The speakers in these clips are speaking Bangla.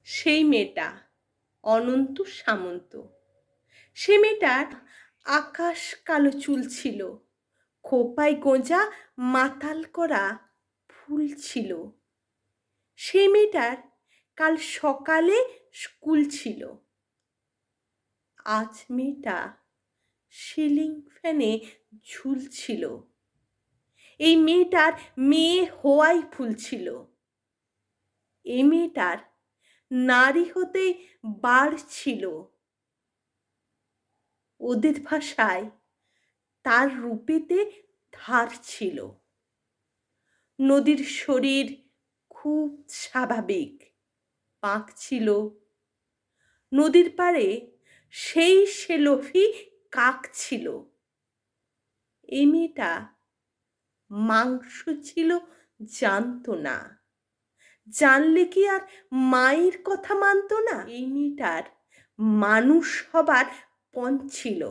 সেই মেয়েটা অনন্ত সামন্ত। সে মেয়েটার আকাশ কালো চুল ছিল, খোঁপায় গোঁজা মাতাল করা ফুল ছিল। সেই মেয়েটার কাল সকালে স্কুল ছিল। আজ মেয়েটা সিলিং ফ্যানে ঝুলছিল। এই মেয়েটার মেয়ে হওয়াই ফুল ছিল। এই মেয়েটার নারী হতেই বাড়ছিল। ওদের ভাষায় তার রূপেতে ধার ছিল। নদীর শরীর খুব স্বাভাবিক, পাঁক ছিল। নদীর পাড়ে সেই সেলফি কাক ছিল। এই মেয়েটা মাংস ছিল জানতো না, জানলে কি আর মায়ের কথা মানতো না? এই মেয়েটার মানুষ হবার পণ ছিল।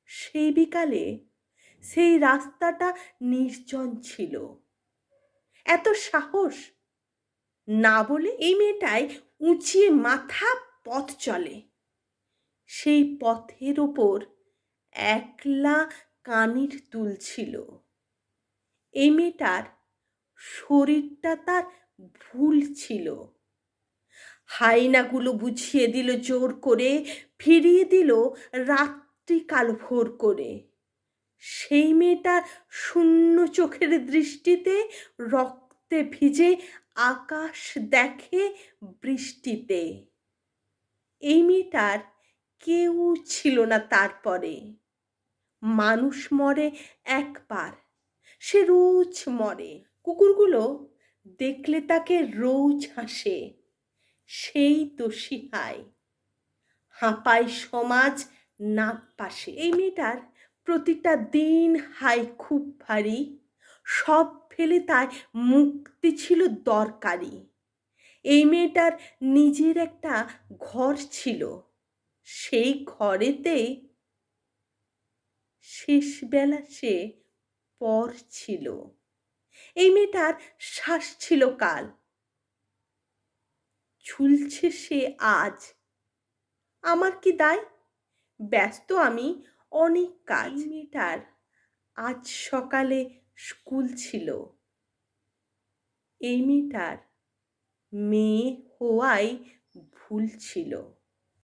সেই বিকালে সেই রাস্তাটা নির্জন ছিল। এত সাহস না বলে এই মেয়েটাই উঁচিয়ে মাথা পথ চলে। সেই পথের ওপর একলা কানের দুল ছিল। এই মেয়েটার শরীরটা তার ভুল ছিল। হাইনাগুলো বুঝিয়ে দিল জোর করে, ফিরিয়ে দিল রাত্রি কাল ভোর করে। সেই মেয়েটা শূন্য চোখের দৃষ্টিতে রক্তে ভিজে আকাশ দেখে বৃষ্টিতে। এই মেয়েটার কেউ ছিল না তারপরে। মানুষ মরে একবার, সে রোজ মরে। কুকুরগুলো দেখলে তাকে রোজ হাসে, সেই দোষী হায়। হাঁপায় সমাজ নাক পাশে। এই মেয়েটার প্রতিটা দিন হাই খুব ভারী, সব ফেলে তার মুক্তি ছিল দরকারি। এই মেয়েটার নিজের একটা ঘর ছিল, সেই ঘরেতে শেষবেলা সে পর ছিল। এই মেয়েটার শ্বাস ছিল কাল, ঝুলছে সে আজ। আমার কি দায়, ব্যস্ত আমি অনেক কাজ। এই মেয়েটার আজ সকালে স্কুল ছিল। এই মেয়েটার মেয়ে হওয়াই ভুল ছিল।